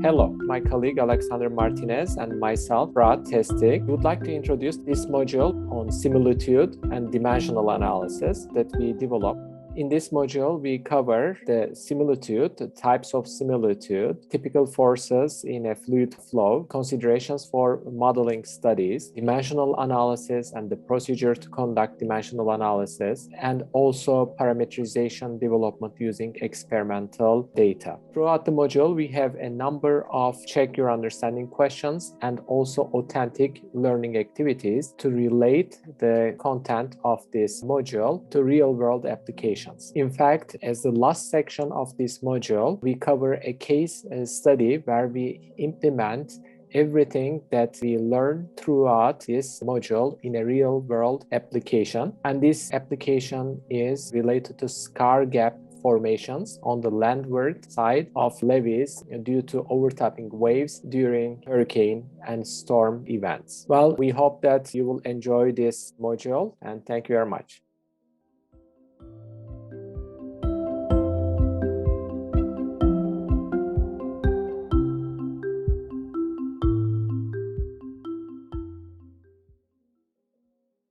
Hello, my colleague Alexander Martinez and myself, Brad Testig, would like to introduce this module on similitude and dimensional analysis that we developed. In this module, we cover the similitude, the types of similitude, typical forces in a fluid flow, considerations for modeling studies, dimensional analysis and the procedure to conduct dimensional analysis, and also parametrization development using experimental data. Throughout the module, we have a number of check your understanding questions and also authentic learning activities to relate the content of this module to real-world applications. In fact, as the last section of this module, we cover a case study where we implement everything that we learn throughout this module in a real-world application. And this application is related to scar gap formations on the landward side of levees due to overtopping waves during hurricane and storm events. Well, we hope that you will enjoy this module, and thank you very much.